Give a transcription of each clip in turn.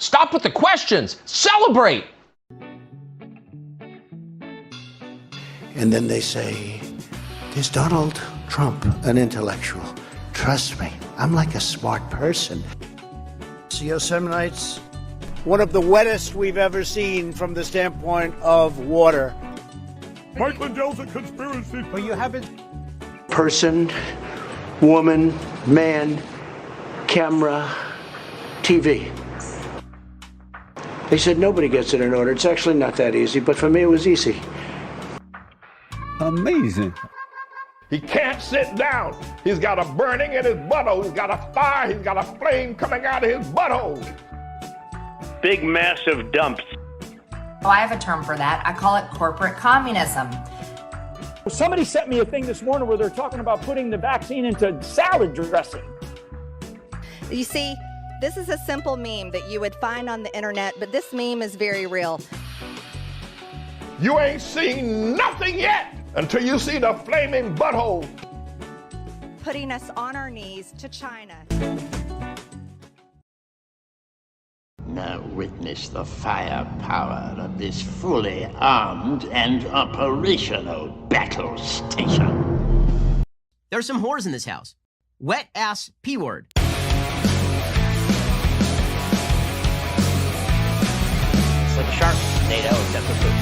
Stop with the questions. Celebrate. And then they say, is Donald Trump an intellectual? Trust me, I'm like a smart person. Yosemite's one of the wettest we've ever seen from the standpoint of water. Mike Lindell's a conspiracy. But you haven't. Person, woman, man, camera, TV. They said nobody gets it in order. It's actually not that easy, but for me it was easy. Amazing. He can't sit down. He's got a burning in his butthole. He's got a fire. He's got a flame coming out of his butthole. Big, massive dumps. Oh, I have a term for that. I call it corporate communism. Somebody sent me a thing this morning where they're talking about putting the vaccine into salad dressing. You see, this is a simple meme that you would find on the internet, but this meme is very real. You ain't seen nothing yet until you see the flaming butthole. Putting us on our knees to China. Now witness the firepower of this fully armed and operational battle station. There's some whores in this house. Wet ass P-word. It's like a shark. NATO, except for food.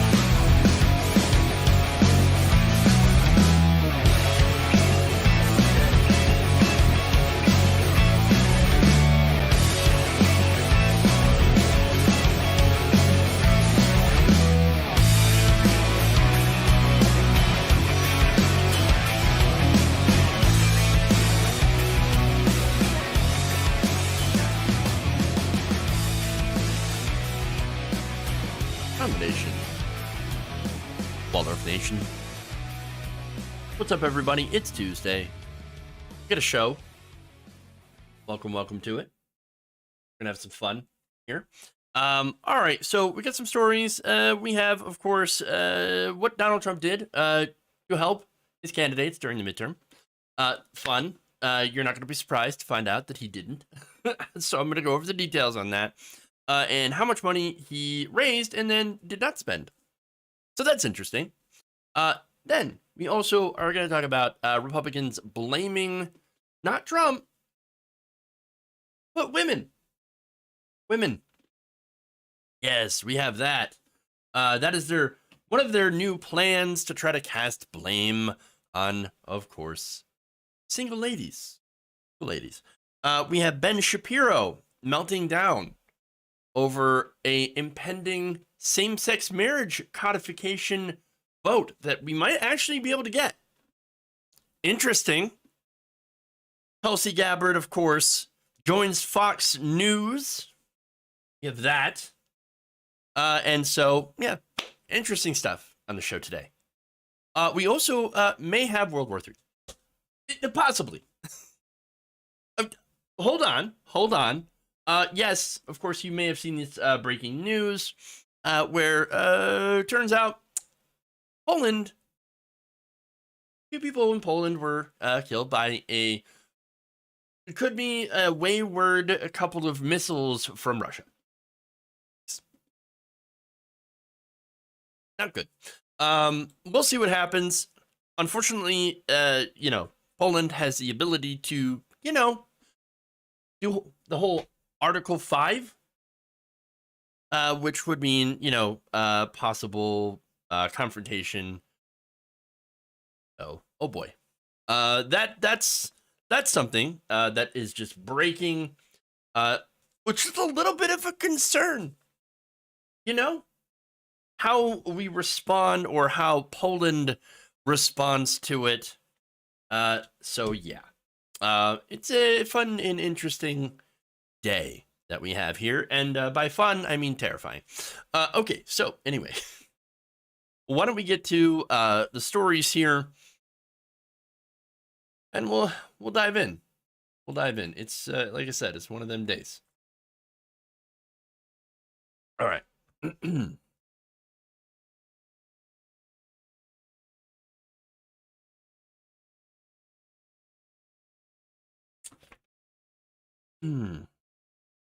Nation. Waldorf Nation. What's up, everybody? It's Tuesday. Get a show. Welcome to it. We're gonna have some fun here. All right, so we got some stories. We have, of course, what Donald Trump did to help his candidates during the midterm. Fun. You're not gonna be surprised to find out that he didn't. So I'm gonna go over the details on that. And how much money he raised and then did not spend. So that's interesting. Then we also are going to talk about Republicans blaming not Trump, but women. Women. Yes, we have that. That is one of their new plans to try to cast blame on, of course, single ladies. We have Ben Shapiro melting down over a impending same-sex marriage codification vote that we might actually be able to get. Interesting. Tulsi Gabbard, of course, joins Fox News. You have that. And so, yeah, interesting stuff on the show today. We also may have World War III. Possibly. Hold on. Yes, of course, you may have seen this breaking news where turns out Poland, two people in Poland were killed by it could be a wayward couple of missiles from Russia. Not good. We'll see what happens. Unfortunately, Poland has the ability to, do the whole Article 5, which would mean, possible confrontation. Oh boy. That's something that is just breaking, which is a little bit of a concern. How we respond or how Poland responds to it. So yeah. It's a fun and interesting day that we have here, and by fun I mean terrifying. Okay, so anyway, why don't we get to the stories here, and we'll dive in. It's like I said, it's one of them days. All right.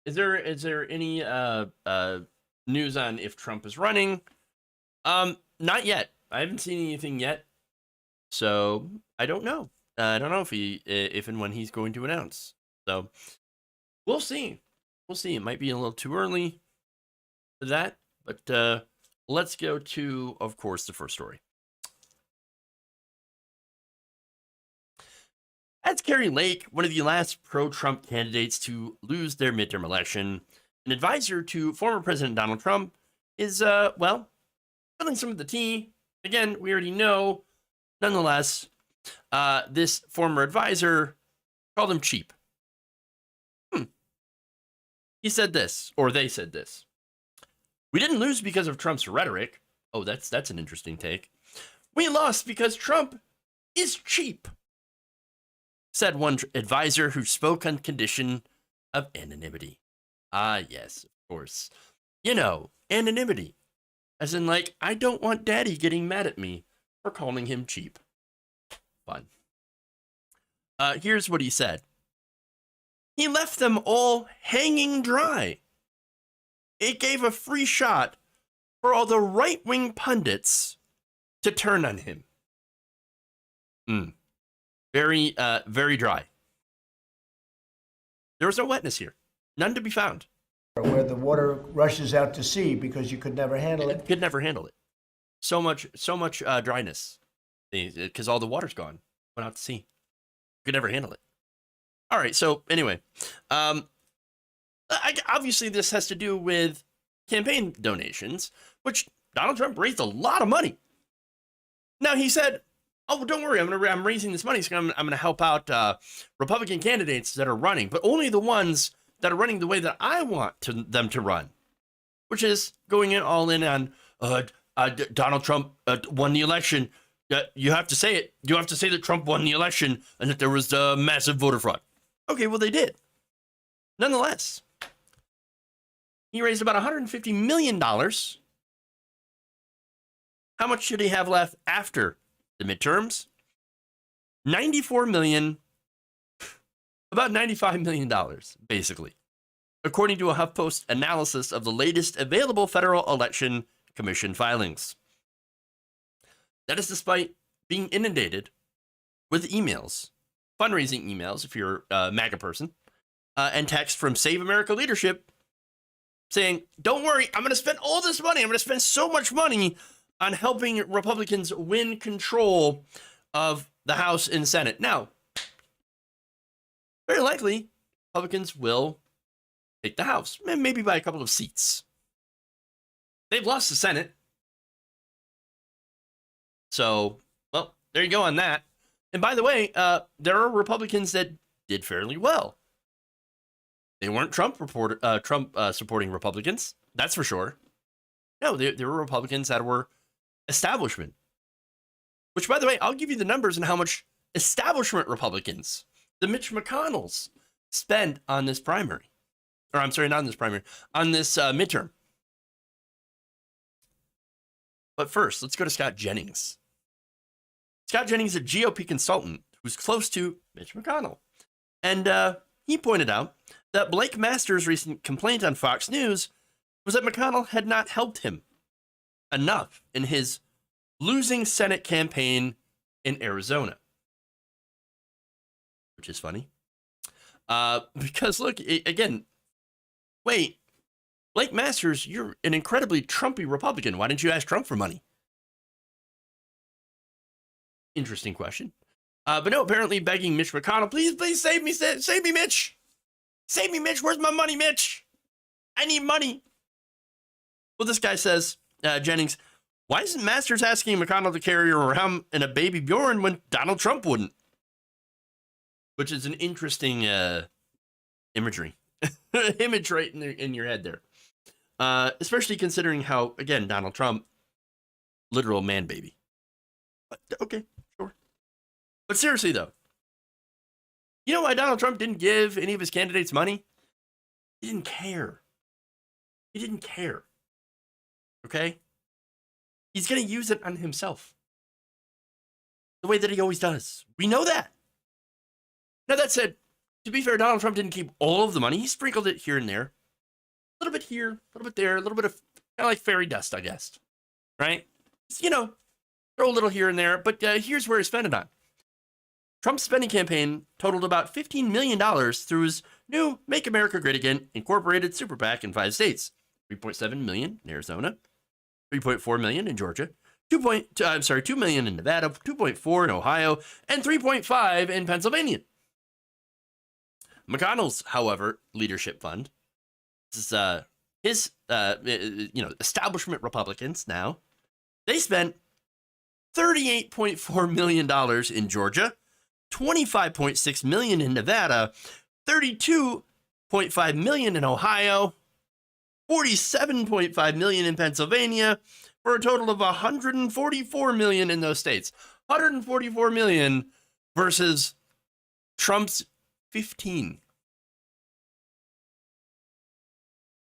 Is there any news on if Trump is running? Not yet. I haven't seen anything yet, so I don't know. I don't know if and when he's going to announce. So we'll see. We'll see. It might be a little too early for that, but let's go to, of course, the first story. As Carrie Lake, one of the last pro-Trump candidates to lose their midterm election, an advisor to former President Donald Trump, is, well, spilling some of the tea. Again, we already know. Nonetheless, this former advisor called him cheap. He said this, or they said this. We didn't lose because of Trump's rhetoric. Oh, that's an interesting take. We lost because Trump is cheap, said one advisor who spoke on condition of anonymity. Ah, yes, of course. You know, anonymity. As in, like, I don't want daddy getting mad at me for calling him cheap. Fun. Here's what he said. He left them all hanging dry. It gave a free shot for all the right-wing pundits to turn on him. Very dry. There was no wetness here. None to be found. Where the water rushes out to sea because you could never handle it. Could never handle it. So much dryness. Because all the water's gone. Went out to sea. Could never handle it. All right, so anyway. Obviously, this has to do with campaign donations, which Donald Trump raised a lot of money. Now, he said, oh, don't worry, I'm raising this money, so I'm going to help out Republican candidates that are running, but only the ones that are running the way that I want them to run, which is going in all in on Donald Trump won the election. You have to say it. You have to say that Trump won the election and that there was massive voter fraud. Okay, well, they did. Nonetheless, he raised about $150 million. How much should he have left after the midterms? $94 million, about $95 million, basically, according to a HuffPost analysis of the latest available Federal Election Commission filings. That is despite being inundated with emails, fundraising emails, if you're a MAGA person, and text from Save America leadership saying, don't worry, I'm going to spend all this money. I'm going to spend so much money on helping Republicans win control of the House and Senate. Now, very likely, Republicans will take the House, maybe by a couple of seats. They've lost the Senate. So, well, there you go on that. And by the way, there are Republicans that did fairly well. They weren't Trump supporting Republicans, that's for sure. No, there were Republicans that were establishment. Which, by the way, I'll give you the numbers on how much establishment Republicans, the Mitch McConnells, spend on this primary. Or I'm sorry, not on this primary, on this midterm. But first, let's go to Scott Jennings. Scott Jennings is a GOP consultant who's close to Mitch McConnell. And he pointed out that Blake Masters' recent complaint on Fox News was that McConnell had not helped him enough in his losing Senate campaign in Arizona. Which is funny. Because, look, again, wait, Blake Masters, you're an incredibly Trumpy Republican. Why didn't you ask Trump for money? Interesting question. But no, apparently begging Mitch McConnell, please save me, Mitch. Save me, Mitch. Where's my money, Mitch? I need money. Well, this guy says, Jennings, why isn't Masters asking McConnell to carry her around in a baby Bjorn when Donald Trump wouldn't? Which is an interesting imagery. Image right in your head there. Especially considering how, again, Donald Trump, literal man baby. But, okay, sure. But seriously, though, you know why Donald Trump didn't give any of his candidates money? He didn't care. He didn't care. Okay? He's going to use it on himself. The way that he always does. We know that. Now, that said, to be fair, Donald Trump didn't keep all of the money. He sprinkled it here and there. little bit here, a little bit there, a little bit of kind of like fairy dust, I guess. Right? You know, throw a little here and there, but here's where he spent it on. Trump's spending campaign totaled about $15 million through his new Make America Great Again Incorporated Super PAC in 5 states. $3.7 million in Arizona, $3.4 million in Georgia, $2 million in Nevada, $2.4 in Ohio, and $3.5 in Pennsylvania. McConnell's, however, leadership fund, this is his establishment Republicans now, they spent $38.4 million in Georgia, $25.6 million in Nevada, $32.5 million in Ohio, $47.5 million in Pennsylvania, for a total of $144 million in those states. $144 million versus Trump's 15.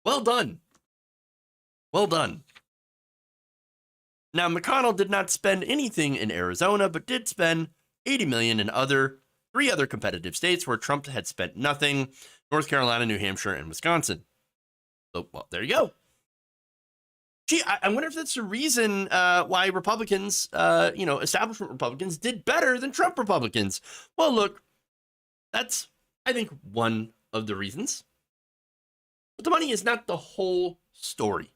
Well done. Well done. Now, McConnell did not spend anything in Arizona, but did spend $80 million in three other competitive states where Trump had spent nothing: North Carolina, New Hampshire, and Wisconsin. So, well, there you go. Gee, I wonder if that's the reason why Republicans, establishment Republicans, did better than Trump Republicans. Well, look, that's, I think, one of the reasons. But the money is not the whole story.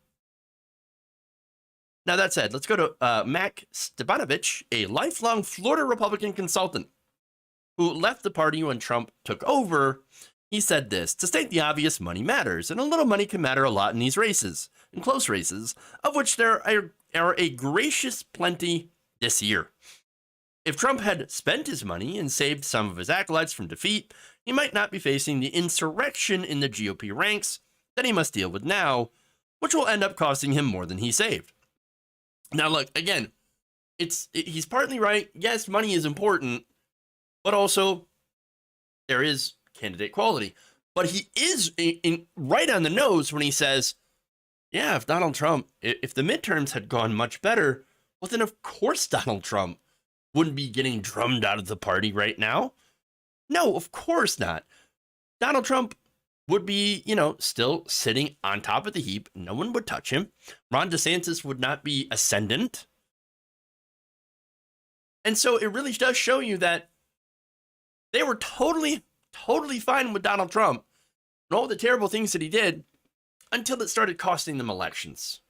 Now, that said, let's go to Mac Stepanovich, a lifelong Florida Republican consultant who left the party when Trump took over. He said this: to state the obvious, money matters, and a little money can matter a lot in these races, in close races, of which there are a gracious plenty this year. If Trump had spent his money and saved some of his acolytes from defeat, he might not be facing the insurrection in the GOP ranks that he must deal with now, which will end up costing him more than he saved. Now, look, again, he's partly right. Yes, money is important, but also there is candidate quality. But he is right on the nose when he says, yeah, if Donald Trump, if the midterms had gone much better, well, then of course Donald Trump wouldn't be getting drummed out of the party right now. No, of course not. Donald Trump would be, still sitting on top of the heap. No one would touch him. Ron DeSantis would not be ascendant. And so it really does show you that they were totally fine with Donald Trump and all the terrible things that he did until it started costing them elections.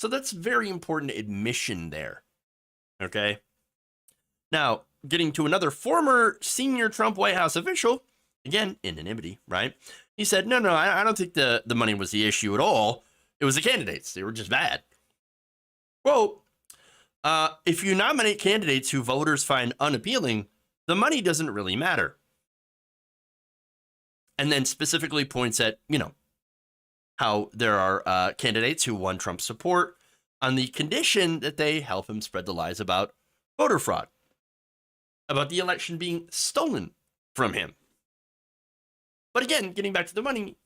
So that's very important admission there. Okay. Now, getting to another former senior Trump White House official, again, anonymity, right? He said, no, I don't think the money was the issue at all. It was the candidates. They were just bad. Quote, if you nominate candidates who voters find unappealing, the money doesn't really matter. And then specifically points at, how there are candidates who won Trump's support on the condition that they help him spread the lies about voter fraud, about the election being stolen from him. But again, getting back to the money,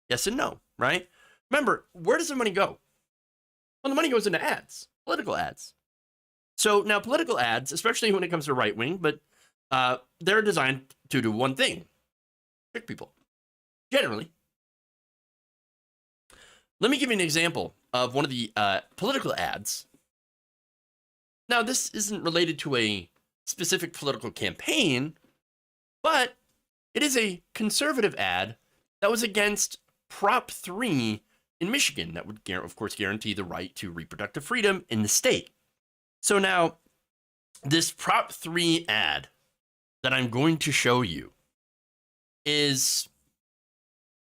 yes and no, right? Remember, where does the money go? Well, the money goes into ads, political ads. So now political ads, especially when it comes to right wing, but they're designed to do one thing: trick people, generally. Let me give you an example of one of the political ads. Now, this isn't related to a specific political campaign, but it is a conservative ad that was against Prop 3 in Michigan that would, of course, guarantee the right to reproductive freedom in the state. So now, this Prop 3 ad that I'm going to show you is,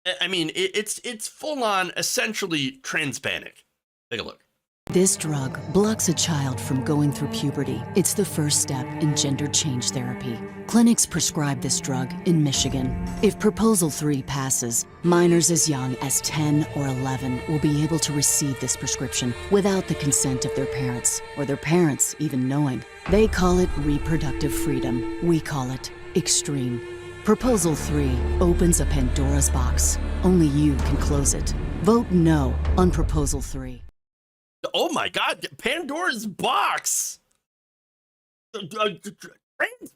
it's full on, essentially transpanic. Take a look. This drug blocks a child from going through puberty. It's the first step in gender change therapy. Clinics prescribe this drug in Michigan. If Proposal 3 passes, minors as young as 10 or 11 will be able to receive this prescription without the consent of their parents, or their parents even knowing. They call it reproductive freedom. We call it extreme. Proposal 3 opens a Pandora's box. Only you can close it. Vote no on Proposal 3. Oh my God, Pandora's box. Trans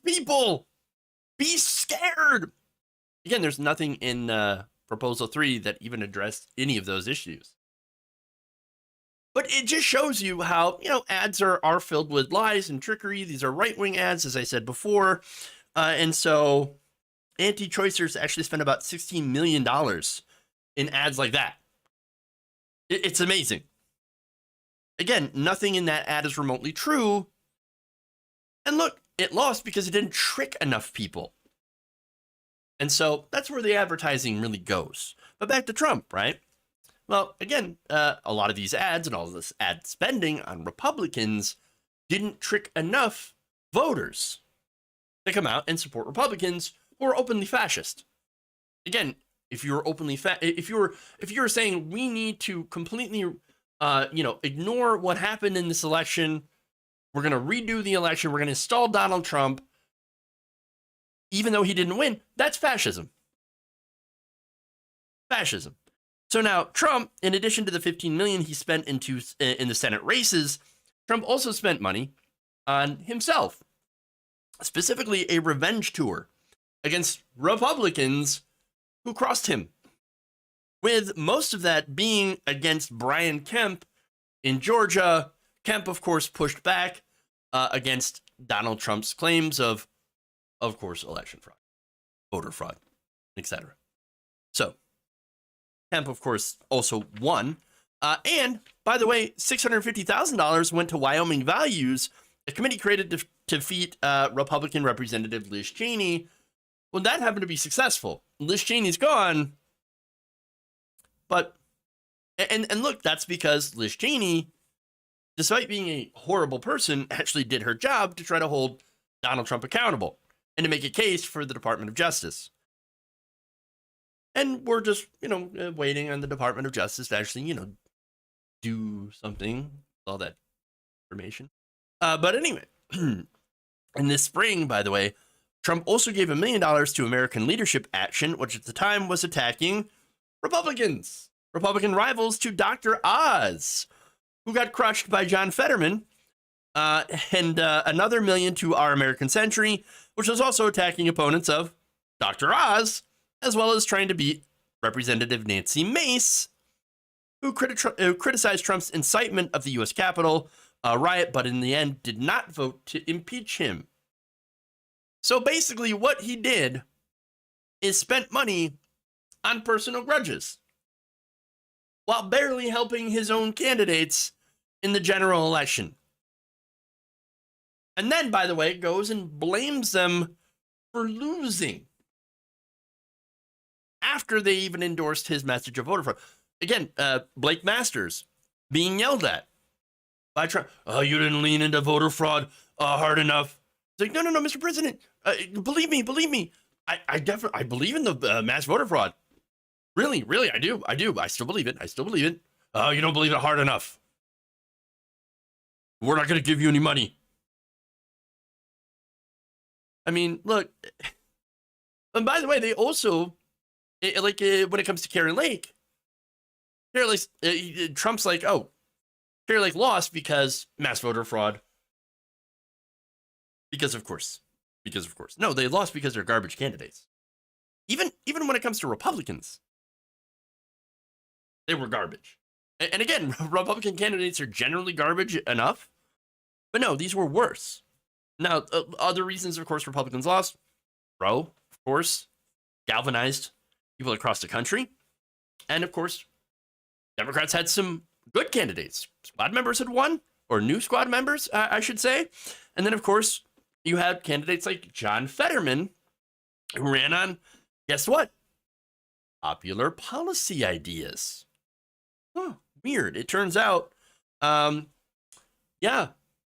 people, be scared. Again, there's nothing in Proposal 3 that even addressed any of those issues. But it just shows you how, ads are filled with lies and trickery. These are right-wing ads, as I said before. And so anti-choicers actually spend about $16 million in ads like that. It's amazing. Again, nothing in that ad is remotely true. And look, it lost because it didn't trick enough people. And so that's where the advertising really goes. But back to Trump, right? Well, again, a lot of these ads and all of this ad spending on Republicans didn't trick enough voters to come out and support Republicans who are openly fascist. Again, if you're openly if you're saying we need to completely ignore what happened in this election, we're going to redo the election, we're going to install Donald Trump even though he didn't win, that's fascism. Fascism. So now Trump, in addition to the $15 million he spent in the Senate races, Trump also spent money on himself, specifically a revenge tour against Republicans who crossed him, with most of that being against Brian Kemp in Georgia. Kemp, of course, pushed back against Donald Trump's claims of course, election fraud, voter fraud, etc. So Kemp, of course, also won. And, by the way, $650,000 went to Wyoming Values, a committee created to defeat Republican Representative Liz Cheney. Well, that happened to be successful. Liz Cheney's gone. But, and look, that's because Liz Cheney, despite being a horrible person, actually did her job to try to hold Donald Trump accountable and to make a case for the Department of Justice. And we're just, waiting on the Department of Justice to actually, do something with all that information. But anyway, in this spring, by the way, Trump also gave $1 million to American Leadership Action, which at the time was attacking Republicans, Republican rivals to Dr. Oz, who got crushed by John Fetterman, and another $1 million to Our American Century, which was also attacking opponents of Dr. Oz, as well as trying to beat Representative Nancy Mace, who criticized Trump's incitement of the U.S. Capitol riot, but in the end did not vote to impeach him. So basically what he did is spent money on personal grudges, while barely helping his own candidates in the general election. And then, by the way, goes and blames them for losing after they even endorsed his message of voter fraud. Again, Blake Masters being yelled at by Trump. Oh, you didn't lean into voter fraud hard enough. It's like, no, Mr. President, believe me. I definitely believe in the mass voter fraud. Really, I do. I still believe it. Oh, you don't believe it hard enough. We're not going to give you any money. I mean, look. And by the way, they also, when it comes to Karen Lake, Trump's like, oh, Karen Lake lost because mass voter fraud. Because of course. No, they lost because they're garbage candidates. Even when it comes to Republicans, they were garbage. And again, Republican candidates are generally garbage enough. But no, these were worse. Now, other reasons, of course, Republicans lost. Roe, of course, galvanized people across the country. And, of course, Democrats had some good candidates. Squad members had won, or new squad members, I should say. And then, of course, you had candidates like John Fetterman, who ran on, guess what? Popular policy ideas. Huh, weird. It turns out,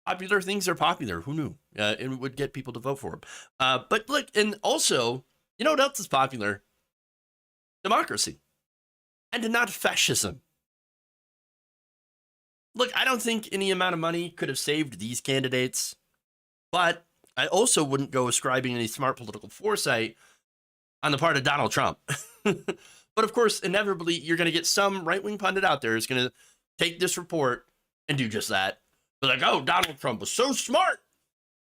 popular things are popular. Who knew? It would get people to vote for him. But look, and also, you know what else is popular? Democracy. And not fascism. Look, I don't think any amount of money could have saved these candidates, but I also wouldn't go ascribing any smart political foresight on the part of Donald Trump. But of course, inevitably, you're going to get some right-wing pundit out there who's going to take this report and do just that. They're like, oh, Donald Trump was so smart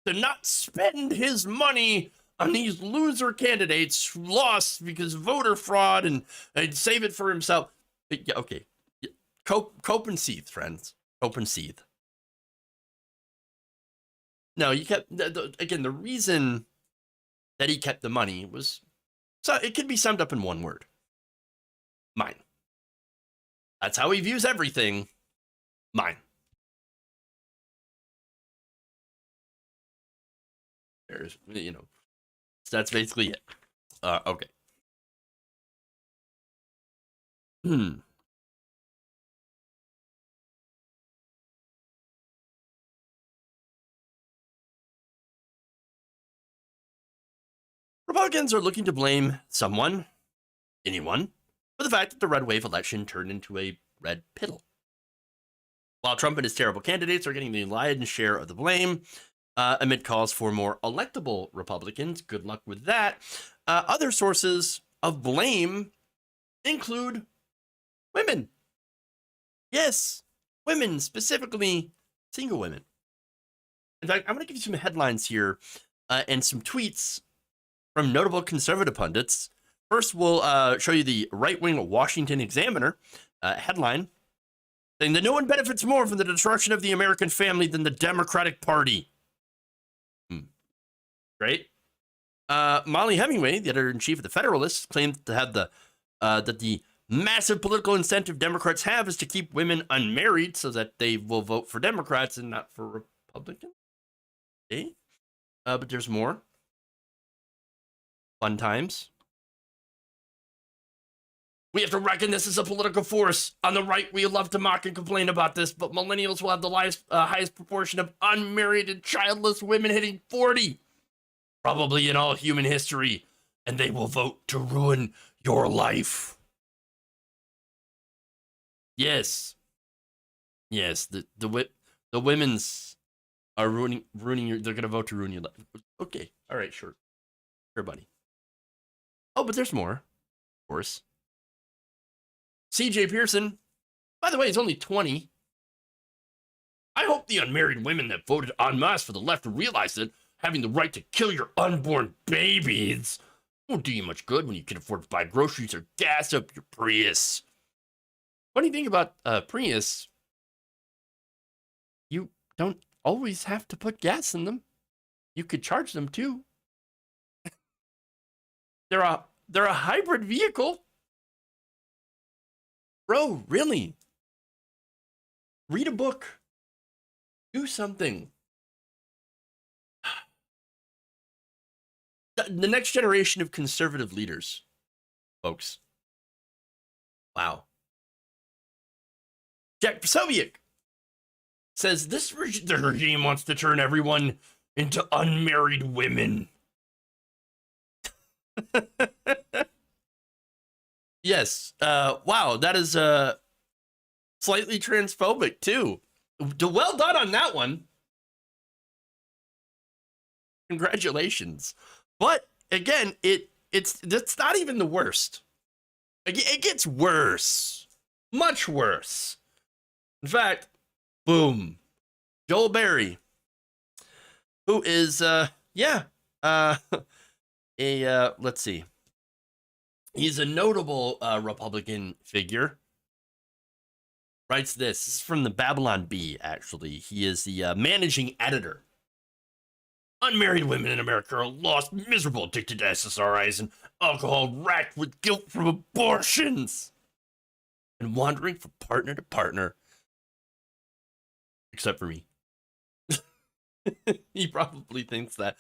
to not spend his money on these loser candidates who lost because of voter fraud and save it for himself. Yeah, okay. Yeah. Cope and seethe, friends. Cope and seethe. No, you kept, again, the reason that he kept the money was, so it could be summed up in one word. Mine. That's how he views everything. Mine. There's, you know, so that's basically it. Okay. Republicans are looking to blame someone, anyone, for the fact that the red wave election turned into a red piddle. While Trump and his terrible candidates are getting the lion's share of the blame, amid calls for more electable Republicans, good luck with that, other sources of blame include women. Yes, women, specifically single women. In fact, I'm going to give you some headlines here and some tweets from notable conservative pundits. First, we'll show you the right-wing Washington Examiner headline saying that no one benefits more from the destruction of the American family than the Democratic Party. Great. Molly Hemingway, the editor-in-chief of the Federalist, claimed to have that the massive political incentive Democrats have is to keep women unmarried so that they will vote for Democrats and not for Republicans. Okay. But there's more. Fun times. We have to reckon this is a political force. On the right, we love to mock and complain about this, but millennials will have the highest proportion of unmarried and childless women hitting 40, probably in all human history, and they will vote to ruin your life. Yes. Yes, the women's are ruining your, they're going to vote to ruin your life. Okay, all right, sure. Sure, buddy. Oh, but there's more, of course. C.J. Pearson, by the way, he's only 20. I hope the unmarried women that voted en masse for the left realize that having the right to kill your unborn babies won't do you much good when you can afford to buy groceries or gas up your Prius. Funny thing about Prius, you don't always have to put gas in them. You could charge them too. They're a hybrid vehicle. Bro, really? Read a book. Do something. The next generation of conservative leaders, folks. Wow. Jack Posobiec says the regime wants to turn everyone into unmarried women. Yes. Wow, that is slightly transphobic too. Well done on that one. Congratulations. But again, that's not even the worst. It gets worse. Much worse. In fact, boom. Joel Berry, who is let's see. He's a notable Republican figure. Writes this. This is from the Babylon Bee, actually. He is the managing editor. Unmarried women in America are lost, miserable, addicted to SSRIs and alcohol, racked with guilt from abortions, and wandering from partner to partner. Except for me. He probably thinks that,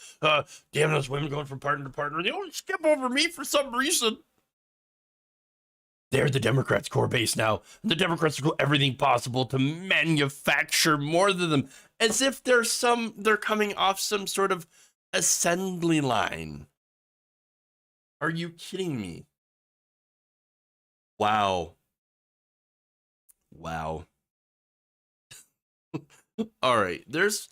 damn, those women going from partner to partner, they always skip over me for some reason. They're the Democrats' core base now. And the Democrats will do everything possible to manufacture more than them, as if they're coming off some sort of assembly line. Are you kidding me? Wow. Wow. All right, there's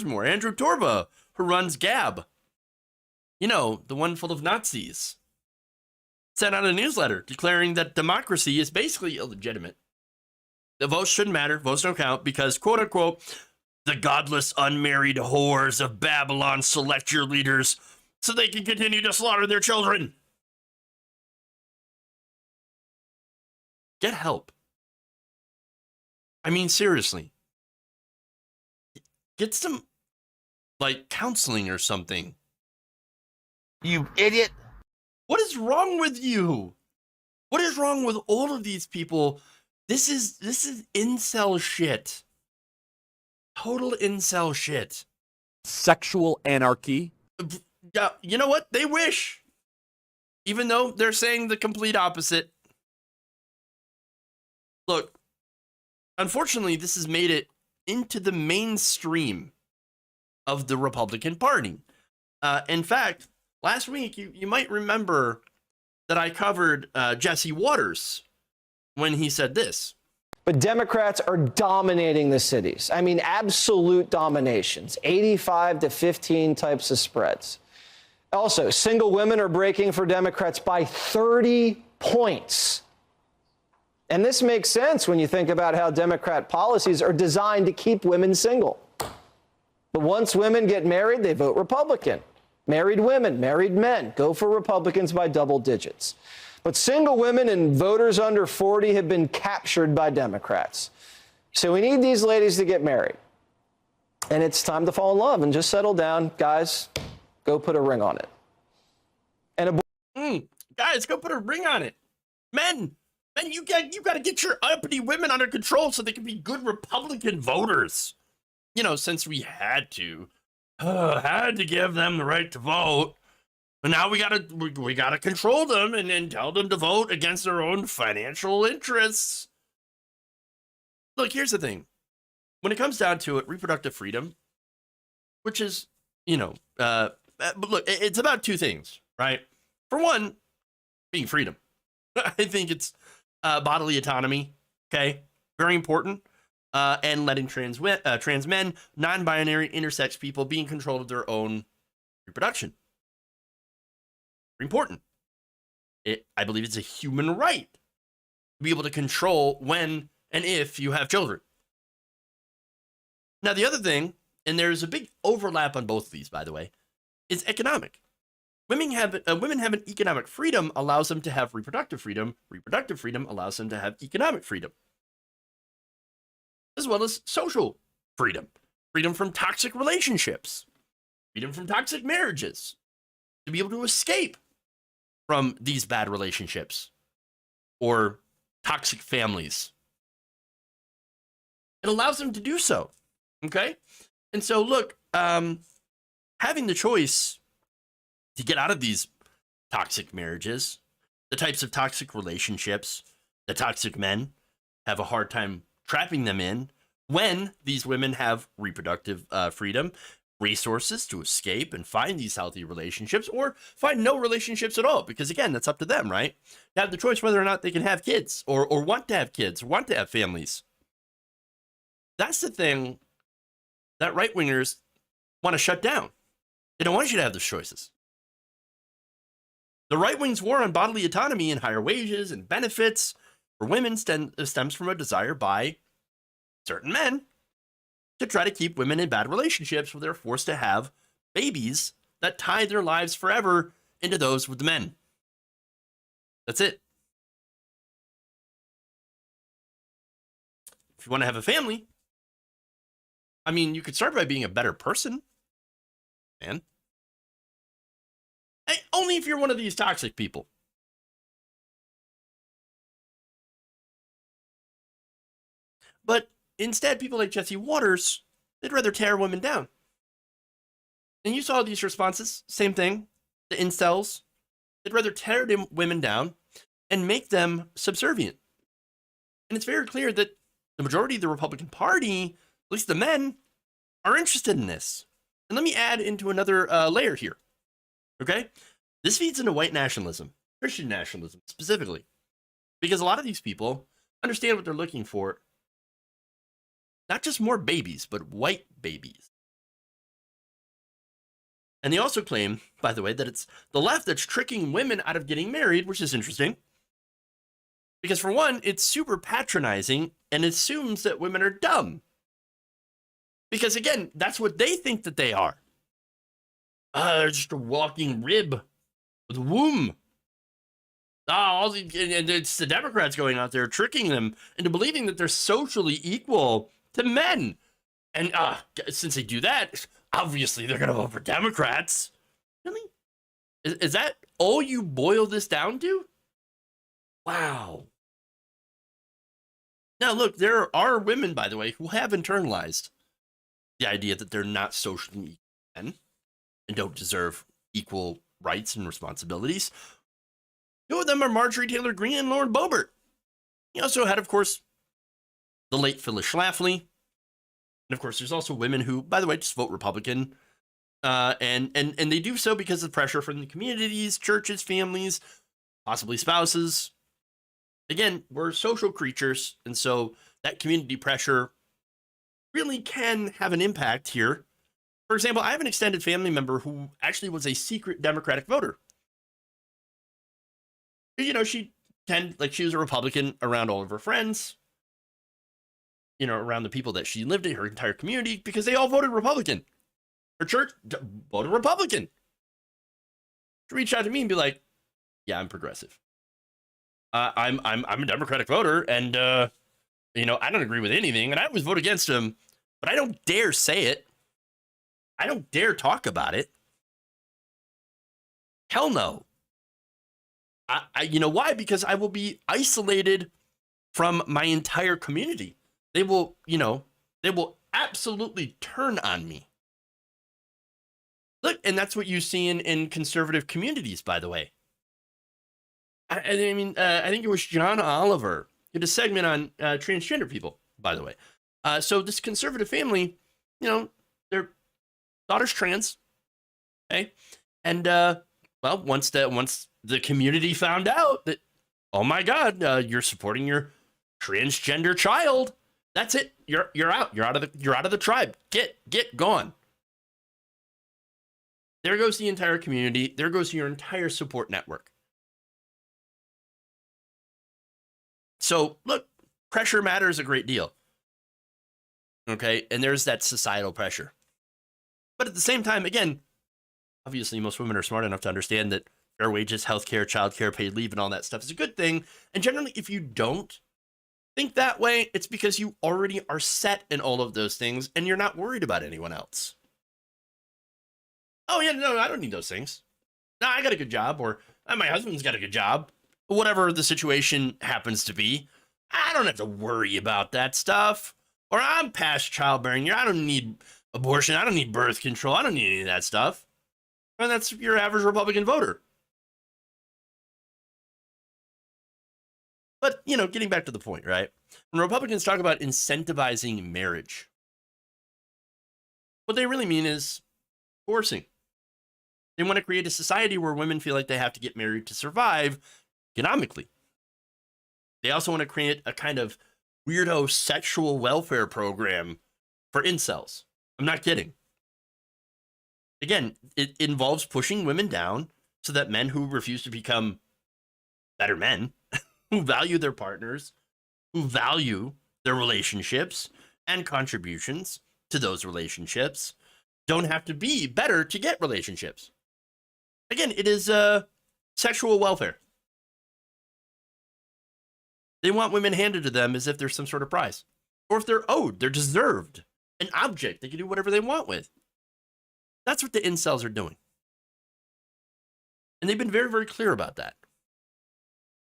more. Andrew Torba, who runs Gab. You know, the one full of Nazis. Sent out a newsletter declaring that democracy is basically illegitimate. The votes shouldn't matter, votes don't count, because, quote unquote, the godless unmarried whores of Babylon select your leaders so they can continue to slaughter their children. Get help. I mean, seriously. Get some, like, counseling or something. You idiot. What is wrong with you? What is wrong with all of these people? This is incel shit. Total incel shit. Sexual anarchy. Yeah, you know what? They wish. Even though they're saying the complete opposite. Look, unfortunately, this has made it into the mainstream of the Republican Party. In fact, last week, you might remember that I covered Jesse Waters when he said this. But Democrats are dominating the cities. I mean, absolute dominations, 85 to 15 types of spreads. Also, single women are breaking for Democrats by 30 points. And this makes sense when you think about how Democrat policies are designed to keep women single. But once women get married, they vote Republican. Married women, married men go for Republicans by double digits. But single women and voters under 40 have been captured by Democrats. So we need these ladies to get married. And it's time to fall in love and just settle down. Guys, go put a ring on it. And guys, go put a ring on it. Men, you got to get your uppity women under control so they can be good Republican voters. You know, since we had to give them the right to vote. But now we gotta control them and tell them to vote against their own financial interests. Look, here's the thing. When it comes down to it, reproductive freedom, which is, but look, it's about two things, right? For one, being freedom. I think it's bodily autonomy, okay? Very important. And letting trans men, non-binary, intersex people be in control of their own reproduction. Important. I believe it's a human right to be able to control when and if you have children. Now, the other thing, and there's a big overlap on both of these, by the way, is economic. Women have an economic freedom allows them to have reproductive freedom. Reproductive freedom allows them to have economic freedom, as well as social freedom. Freedom from toxic relationships. Freedom from toxic marriages. To be able to escape from these bad relationships or toxic families. It allows them to do so, okay? And so, look, having the choice to get out of these toxic marriages, the types of toxic relationships that toxic men have a hard time trapping them in when these women have reproductive freedom, resources to escape and find these healthy relationships or find no relationships at all. Because again, that's up to them, right? They have the choice whether or not they can have kids or want to have kids or want to have families. That's the thing that right-wingers want to shut down. They don't want you to have those choices. The right wing's war on bodily autonomy and higher wages and benefits for women stems from a desire by certain men to try to keep women in bad relationships where they're forced to have babies that tie their lives forever into those with the men. That's it. If you want to have a family, I mean, you could start by being a better person, man. Hey, only if you're one of these toxic people. But instead, people like Jesse Waters, they'd rather tear women down. And you saw these responses, same thing, the incels. They'd rather tear women down and make them subservient. And it's very clear that the majority of the Republican Party, at least the men, are interested in this. And let me add into another layer here, okay? This feeds into white nationalism, Christian nationalism specifically, because a lot of these people understand what they're looking for. Not just more babies, but white babies. And they also claim, by the way, that it's the left that's tricking women out of getting married, which is interesting. Because for one, it's super patronizing and assumes that women are dumb. Because again, that's what they think that they are. They're just a walking rib with a womb. And it's the Democrats going out there tricking them into believing that they're socially equal to men. And since they do that, obviously they're going to vote for Democrats. Really? Is that all you boil this down to? Wow. Now, look, there are women, by the way, who have internalized the idea that they're not socially equal men and don't deserve equal rights and responsibilities. Two of them are Marjorie Taylor Greene and Lauren Boebert. You also had, of course, the late Phyllis Schlafly. And, of course, there's also women who, by the way, just vote Republican. And they do so because of pressure from the communities, churches, families, possibly spouses. Again, we're social creatures, and so that community pressure really can have an impact here. For example, I have an extended family member who actually was a secret Democratic voter. You know, she was a Republican around all of her friends, you know, around the people that she lived in, her entire community, because they all voted Republican. Her church voted Republican. She reached out to me and be like, yeah, I'm progressive. I'm a Democratic voter, and you know, I don't agree with anything, and I always vote against them, but I don't dare say it. I don't dare talk about it. Hell no. You know why? Because I will be isolated from my entire community. They will absolutely turn on me. Look, and that's what you see in conservative communities, by the way. I think it was John Oliver did a segment on transgender people, by the way. So this conservative family, you know, their daughter's trans, okay? And, well, once the community found out that, oh my God, you're supporting your transgender child, that's it. You're out. You're out of the tribe. Get gone. There goes the entire community. There goes your entire support network. So, look, pressure matters a great deal. Okay? And there's that societal pressure. But at the same time, again, obviously most women are smart enough to understand that fair wages, healthcare, childcare, paid leave, and all that stuff is a good thing. And generally, if you don't think that way, it's because you already are set in all of those things and you're not worried about anyone else. Oh, yeah, no, I don't need those things. No, I got a good job, or my husband's got a good job. Whatever the situation happens to be, I don't have to worry about that stuff. Or I'm past childbearing year. I don't need abortion. I don't need birth control. I don't need any of that stuff. And that's your average Republican voter. But, you know, getting back to the point, right? When Republicans talk about incentivizing marriage, what they really mean is forcing. They want to create a society where women feel like they have to get married to survive economically. They also want to create a kind of weirdo sexual welfare program for incels. I'm not kidding. Again, it involves pushing women down so that men who refuse to become better men, who value their partners, who value their relationships and contributions to those relationships, don't have to be better to get relationships. Again, it is sexual welfare. They want women handed to them as if they're some sort of prize. Or if they're owed, they're deserved, an object they can do whatever they want with. That's what the incels are doing. And they've been very, very clear about that.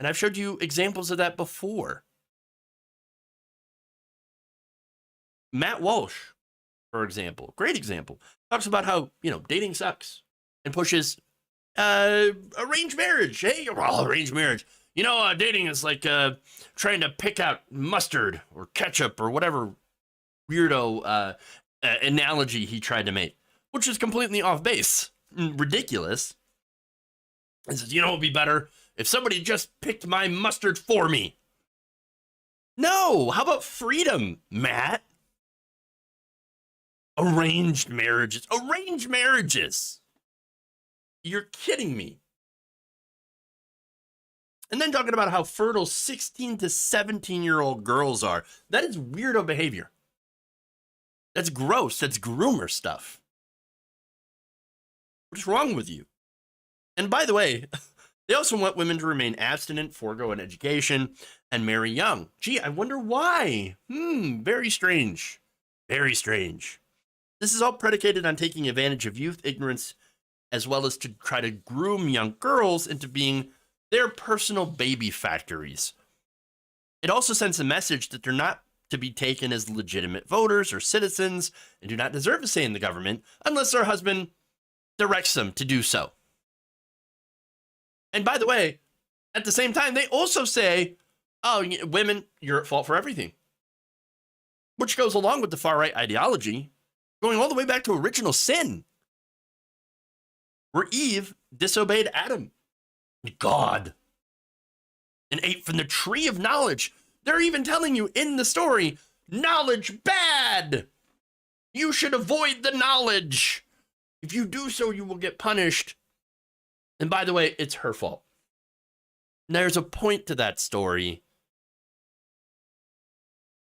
And I've showed you examples of that before. Matt Walsh, for example, great example, talks about how, you know, dating sucks and pushes arranged marriage. Hey, well, arranged marriage. You know, dating is like trying to pick out mustard or ketchup or whatever weirdo analogy he tried to make, which is completely off base, ridiculous. And says, you know, it would be better if somebody just picked my mustard for me. No, how about freedom, Matt? Arranged marriages. Arranged marriages. You're kidding me. And then talking about how fertile 16 to 17-year-old girls are. That is weirdo behavior. That's gross. That's groomer stuff. What's wrong with you? And by the way, they also want women to remain abstinent, forego an education, and marry young. Gee, I wonder why. Very strange. Very strange. This is all predicated on taking advantage of youth, ignorance, as well as to try to groom young girls into being their personal baby factories. It also sends a message that they're not to be taken as legitimate voters or citizens and do not deserve a say in the government unless their husband directs them to do so. And by the way, at the same time, they also say, oh, women, you're at fault for everything. Which goes along with the far-right ideology, going all the way back to original sin, where Eve disobeyed Adam, God, and ate from the tree of knowledge. They're even telling you in the story, knowledge bad. You should avoid the knowledge. If you do so, you will get punished. And by the way, it's her fault. There's a point to that story.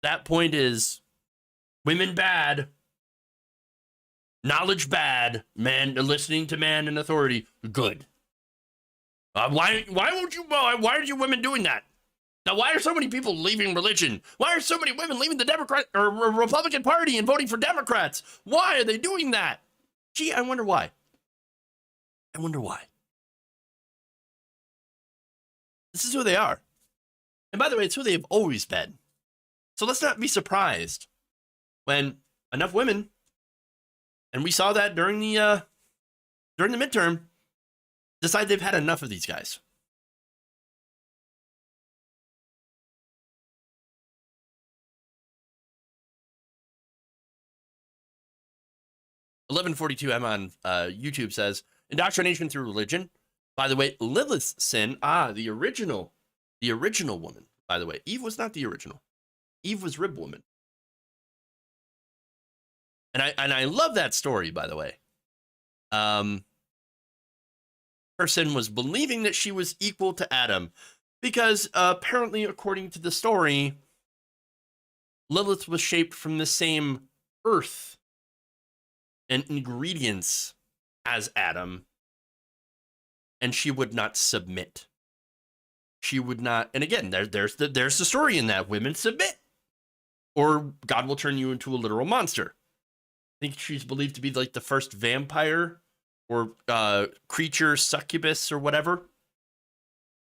That point is women bad, knowledge bad, man listening to man and authority good. Why are you women doing that? Now, why are so many people leaving religion? Why are so many women leaving the Democrat or Republican Party and voting for Democrats? Why are they doing that? Gee, I wonder why. I wonder why. This is who they are. And by the way, it's who they've always been. So let's not be surprised when enough women, and we saw that during the midterm, decide they've had enough of these guys. $1142M on YouTube says, indoctrination through religion. By the way, Lilith's sin, the original woman. By the way, Eve was not the original. Eve was rib woman. And I love that story, by the way. Her sin was believing that she was equal to Adam, because apparently, according to the story, Lilith was shaped from the same earth and ingredients as Adam, and she would not submit. She would not, and again, there's the story in that: women submit, or God will turn you into a literal monster. I think she's believed to be like the first vampire or creature, succubus, or whatever.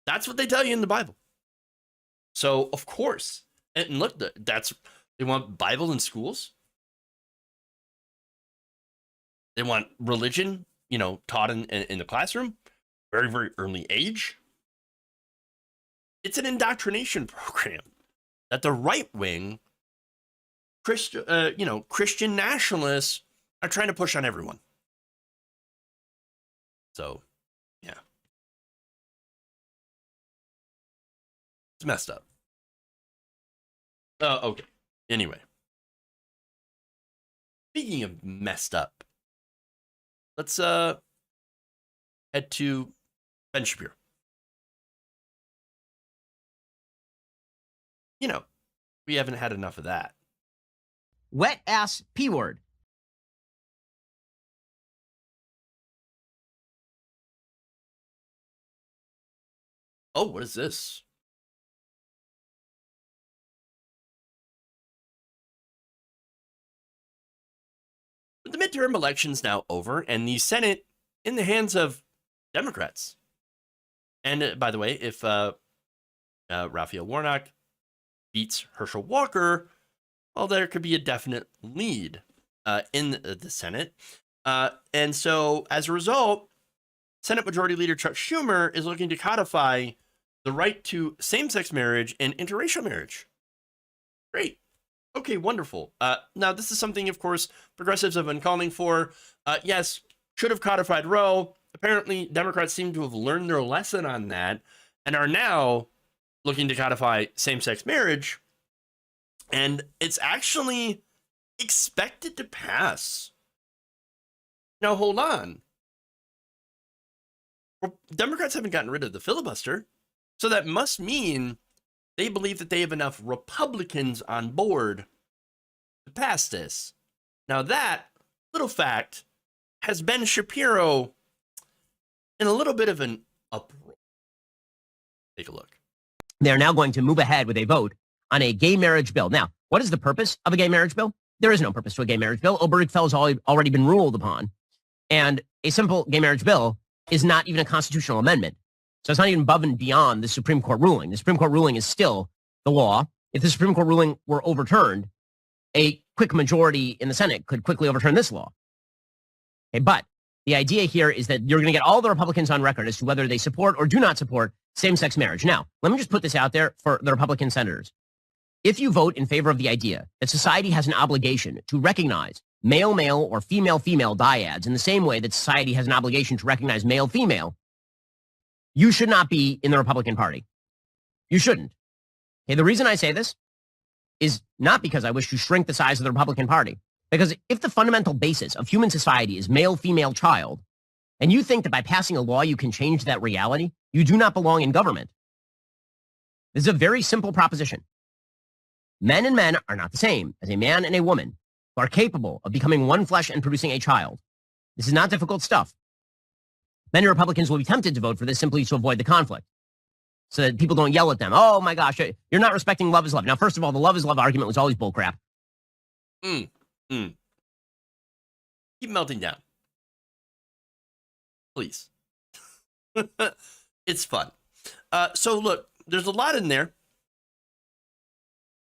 That's what they tell you in the Bible. So of course, and look, they want Bible in schools. They want religion, taught in the classroom, very, very early age. It's an indoctrination program that the right wing, Christian nationalists are trying to push on everyone. So, yeah. It's messed up. Okay. Anyway. Speaking of messed up, let's head to Ben Shapiro. We haven't had enough of that. Wet ass P word. Oh, what is this? With the midterm elections now over and the Senate in the hands of Democrats. And by the way, if Raphael Warnock beats Herschel Walker, well, there could be a definite lead in the Senate. And so as a result, Senate Majority Leader Chuck Schumer is looking to codify the right to same-sex marriage and interracial marriage. Great. Okay, wonderful. Now, this is something, of course, progressives have been calling for. Yes, should have codified Roe. Apparently, Democrats seem to have learned their lesson on that and are now looking to codify same-sex marriage. And it's actually expected to pass. Now, hold on. Well, Democrats haven't gotten rid of the filibuster, so that must mean they believe that they have enough Republicans on board to pass this. Now, that little fact has Ben Shapiro in a little bit of an uproar. Take a look. They're now going to move ahead with a vote on a gay marriage bill. Now, what is the purpose of a gay marriage bill? There is no purpose to a gay marriage bill. Obergefell has already been ruled upon. And a simple gay marriage bill is not even a constitutional amendment. So it's not even above and beyond the Supreme Court ruling. The Supreme Court ruling is still the law. If the Supreme Court ruling were overturned, a quick majority in the Senate could quickly overturn this law. Okay, but the idea here is that you're going to get all the Republicans on record as to whether they support or do not support same-sex marriage. Now, let me just put this out there for the Republican senators. If you vote in favor of the idea that society has an obligation to recognize male-male or female-female dyads in the same way that society has an obligation to recognize male-female, you should not be in the Republican Party. You shouldn't. Okay, the reason I say this is not because I wish to shrink the size of the Republican Party, because if the fundamental basis of human society is male-female child, and you think that by passing a law you can change that reality, you do not belong in government. This is a very simple proposition. Men and men are not the same as a man and a woman who are capable of becoming one flesh and producing a child. This is not difficult stuff. Many Republicans will be tempted to vote for this simply to avoid the conflict, so that people don't yell at them. Oh my gosh, you're not respecting love is love. Now, first of all, the love is love argument was always bullcrap. Keep melting down. Please. It's fun. So look, there's a lot in there.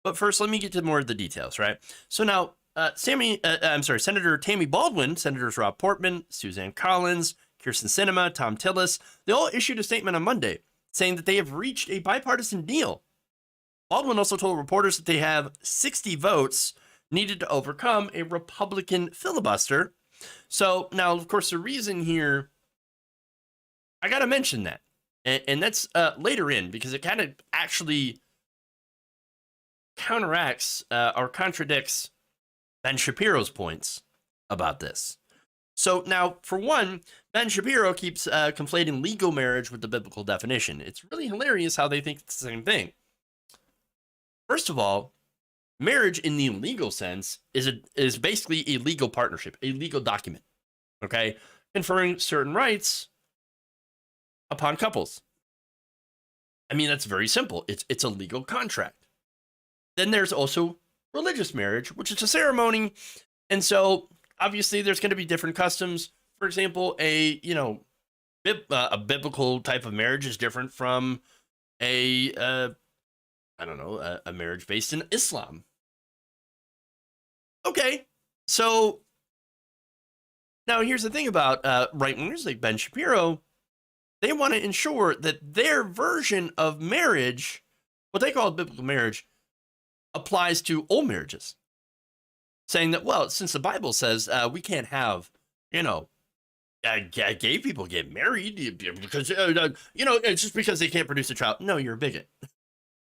But first, let me get to more of the details, right? So now, Senator Tammy Baldwin, Senators Rob Portman, Suzanne Collins, Kirsten Sinema, Tom Tillis, they all issued a statement on Monday saying that they have reached a bipartisan deal. Baldwin also told reporters that they have 60 votes needed to overcome a Republican filibuster. So now, of course, the reason here, I got to mention that. And that's later in, because it kind of actually counteracts or contradicts Ben Shapiro's points about this. So now, for one, Ben Shapiro keeps conflating legal marriage with the biblical definition. It's really hilarious how they think it's the same thing. First of all, marriage in the legal sense is basically a legal partnership, a legal document, okay, conferring certain rights upon couples. I mean, that's very simple. It's a legal contract. Then there's also religious marriage, which is a ceremony. And so obviously there's going to be different customs. For example, a biblical type of marriage is different from a marriage based in Islam. Okay. So now here's the thing about right-wingers like Ben Shapiro. They want to ensure that their version of marriage, what they call biblical marriage, applies to all marriages, saying that, well, since the Bible says we can't have, gay people get married because, it's just because they can't produce a child. No, you're a bigot.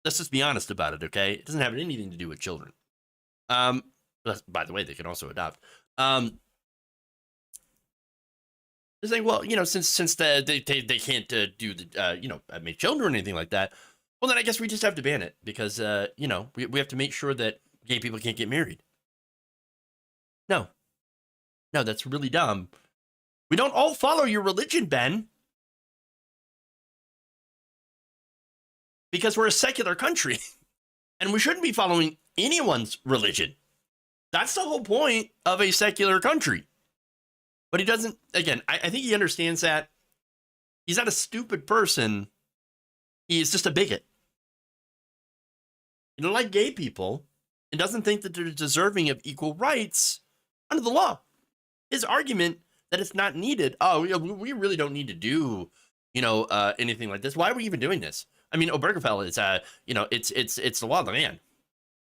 Let's just be honest about it, okay? It doesn't have anything to do with children. By the way, they can also adopt. They're saying, well, since they can't do the, make children or anything like that, well, then I guess we just have to ban it because, we have to make sure that gay people can't get married. No, that's really dumb. We don't all follow your religion, Ben. Because we're a secular country and we shouldn't be following anyone's religion. That's the whole point of a secular country. But he doesn't, again, I think he understands that. He's not a stupid person. He is just a bigot. He don't like gay people and doesn't think that they're deserving of equal rights under the law. His argument that it's not needed. Oh, we really don't need to do, anything like this. Why are we even doing this? I mean, Obergefell is, it's the law of the man.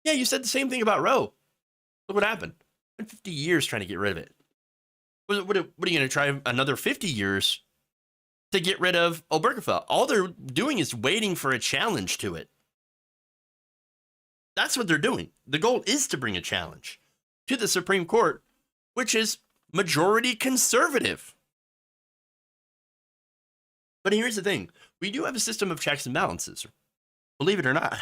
Yeah, you said the same thing about Roe. Look what happened. It's been 50 years trying to get rid of it. What are you going to try another 50 years to get rid of Obergefell? All they're doing is waiting for a challenge to it. That's what they're doing. The goal is to bring a challenge to the Supreme Court, which is majority conservative. But here's the thing. We do have a system of checks and balances, believe it or not.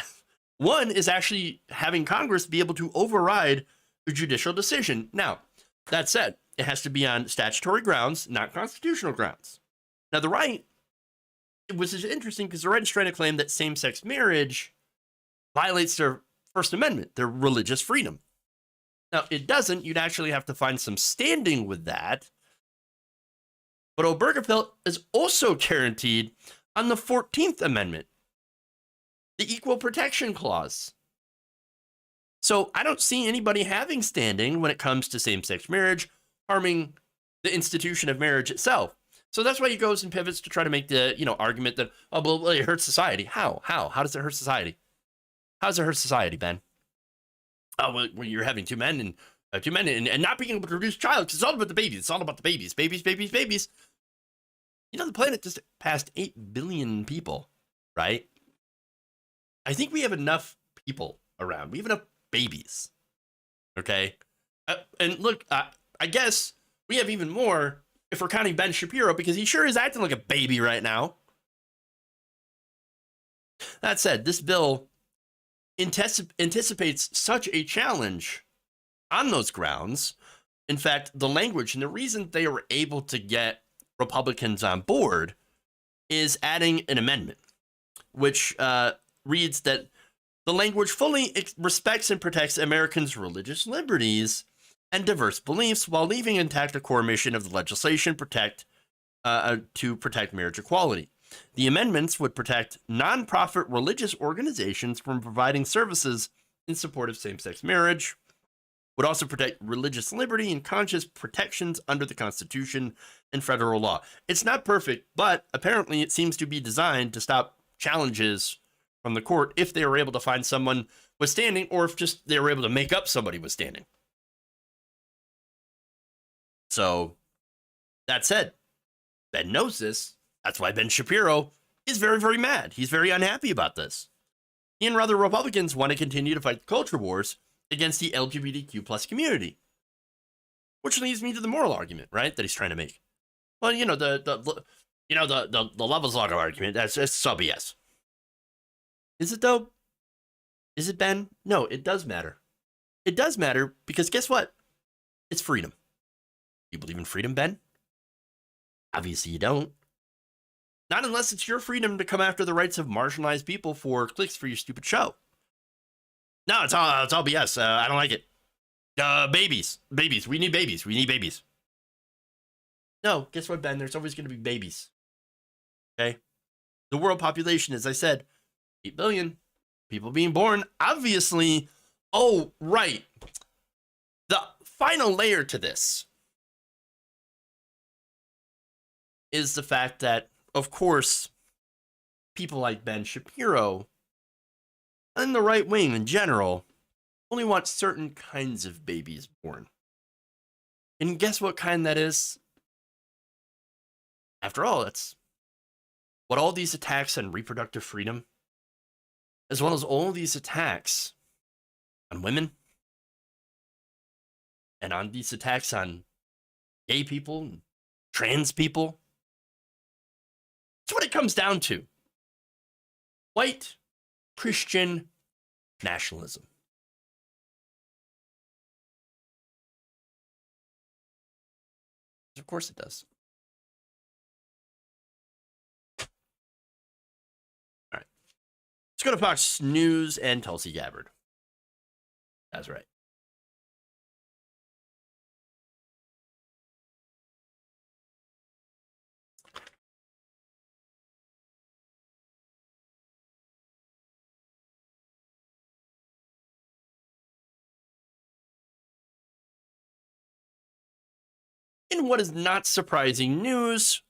One is actually having Congress be able to override a judicial decision. Now, that said, it has to be on statutory grounds, not constitutional grounds. Now, the right, which is interesting because the right is trying to claim that same-sex marriage violates their First Amendment, their religious freedom. Now, it doesn't. You'd actually have to find some standing with that. But Obergefell is also guaranteed on the 14th Amendment, the Equal Protection Clause. So I don't see anybody having standing when it comes to same-sex marriage, harming the institution of marriage itself. So that's why he goes and pivots to try to make the, argument that, oh, well, it hurts society. How? How does it hurt society? How does it hurt society, Ben? Oh, well, you're having two men and not being able to produce a child because it's all about the babies. It's all about the babies. Babies. The planet just passed 8 billion people, right? I think we have enough people around. We have enough babies, okay? And look, I guess we have even more if we're counting Ben Shapiro because he sure is acting like a baby right now. That said, this bill anticipates such a challenge on those grounds. In fact, the language and the reason they were able to get Republicans on board is adding an amendment, which reads that the language fully respects and protects Americans' religious liberties and diverse beliefs while leaving intact the core mission of the legislation to protect marriage equality. The amendments would protect nonprofit religious organizations from providing services in support of same-sex marriage, would also protect religious liberty and conscience protections under the Constitution and federal law. It's not perfect, but apparently it seems to be designed to stop challenges from the court if they were able to find someone withstanding, or if just they were able to make up somebody withstanding. So, that said, Ben knows this. That's why Ben Shapiro is very, very mad. He's very unhappy about this. He and other Republicans want to continue to fight the culture wars against the LGBTQ plus community. Which leads me to the moral argument, right, that he's trying to make. Well, the Love's Log argument, that's so BS. Is it though? Is it, Ben? No, it does matter. It does matter because guess what? It's freedom. You believe in freedom, Ben? Obviously you don't. Not unless it's your freedom to come after the rights of marginalized people for clicks for your stupid show. No, it's all BS. I don't like it. Babies. We need babies. No, guess what, Ben? There's always going to be babies. Okay? The world population, as I said, 8 billion people being born. Obviously, oh, right. The final layer to this is the fact that, of course, people like Ben Shapiro and the right wing in general only want certain kinds of babies born. And guess what kind that is? After all, that's what all these attacks on reproductive freedom, as well as all these attacks on women, and on these attacks on gay people, and trans people, that's what it comes down to. White Christian nationalism. Of course it does. All right. Let's go to Fox News and Tulsi Gabbard. That's right. In what is not surprising news,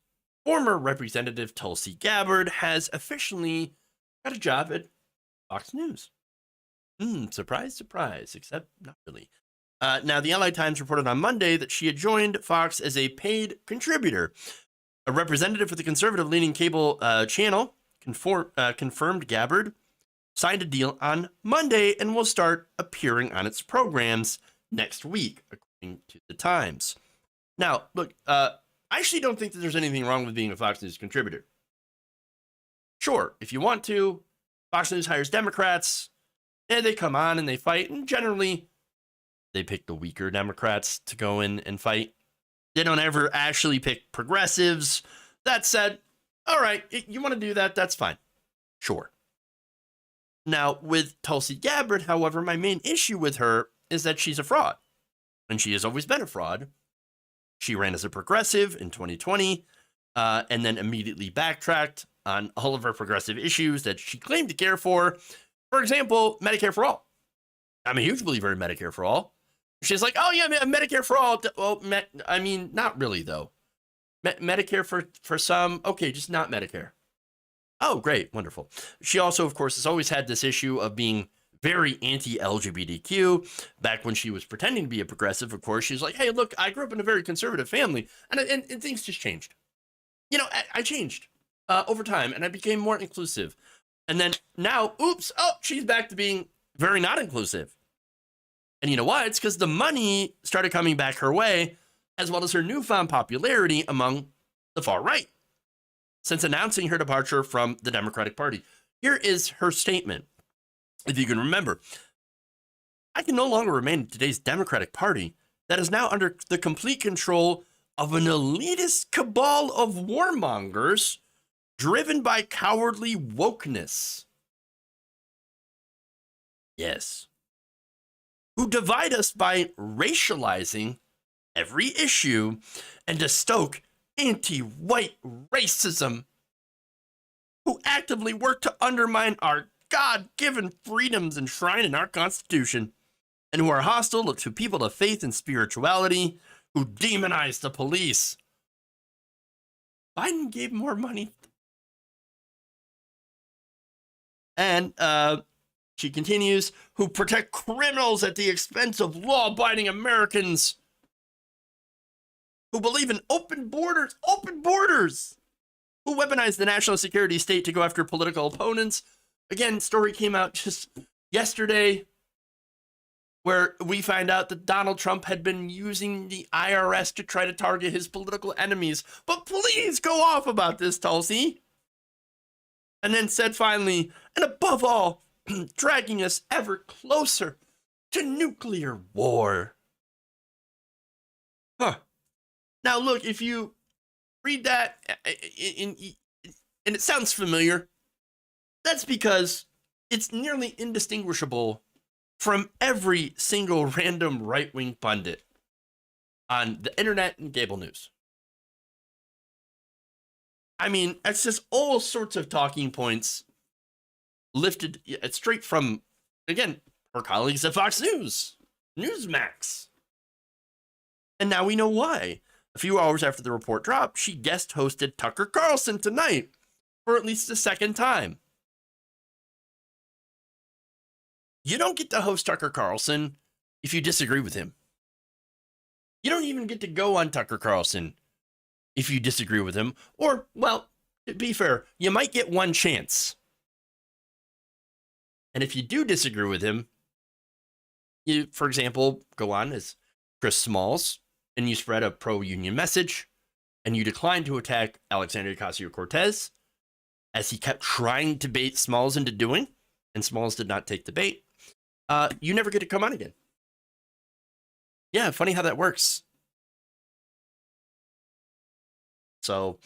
former Representative Tulsi Gabbard has officially got a job at Fox News. Surprise, surprise, except not really. Now, the LA Times reported on Monday that she had joined Fox as a paid contributor. A representative for the conservative-leaning cable channel confirmed Gabbard signed a deal on Monday and will start appearing on its programs next week, according to the Times. Now, look, I actually don't think that there's anything wrong with being a Fox News contributor. Sure, if you want to, Fox News hires Democrats, and they come on and they fight, and generally, they pick the weaker Democrats to go in and fight. They don't ever actually pick progressives. that said, all right, you want to do that, that's fine. Sure. Now, with Tulsi Gabbard, however, my main issue with her is that she's a fraud. And she has always been a fraud. She ran as a progressive in 2020, and then immediately backtracked on all of her progressive issues that she claimed to care for. For example, Medicare for all. I'm a huge believer in Medicare for all. She's like, oh yeah, Medicare for all. Well, I mean, not really though. Medicare for some, okay, just not Medicare. Oh, great, wonderful. She also, of course, has always had this issue of being very anti-LGBTQ. Back when she was pretending to be a progressive, of course, she's like, hey, look, I grew up in a very conservative family, and things just changed. You know, I changed over time, and I became more inclusive. And then now, oops, oh, she's back to being very not inclusive. And you know why? It's because the money started coming back her way, as well as her newfound popularity among the far right, since announcing her departure from the Democratic Party. Here is her statement. If you can remember, I can no longer remain in today's Democratic Party that is now under the complete control of an elitist cabal of warmongers driven by cowardly wokeness. Yes. Who divide us by racializing every issue and to stoke anti-white racism. Who actively work to undermine our God-given freedoms enshrined in our Constitution, and who are hostile to people of faith and spirituality, who demonize the police. Biden gave more money. And she continues, who protect criminals at the expense of law-abiding Americans, who believe in open borders, who weaponize the national security state to go after political opponents. Again, story came out just yesterday where we find out that Donald Trump had been using the IRS to try to target his political enemies. But please go off about this, Tulsi. And then said finally, and above all, dragging us ever closer to nuclear war. Huh. Now look, if you read that and it sounds familiar, that's because it's nearly indistinguishable from every single random right-wing pundit on the internet and cable news. I mean, it's just all sorts of talking points lifted straight from, again, her colleagues at Fox News, Newsmax. And now we know why. A few hours after the report dropped, she guest hosted Tucker Carlson tonight for at least the second time. You don't get to host Tucker Carlson if you disagree with him. You don't even get to go on Tucker Carlson if you disagree with him. Or, well, to be fair, you might get one chance. And if you do disagree with him, you, for example, go on as Chris Smalls, and you spread a pro-union message, and you decline to attack Alexandria Ocasio-Cortez, as he kept trying to bait Smalls into doing, and Smalls did not take the bait, you never get to come on again. Yeah, funny how that works. So,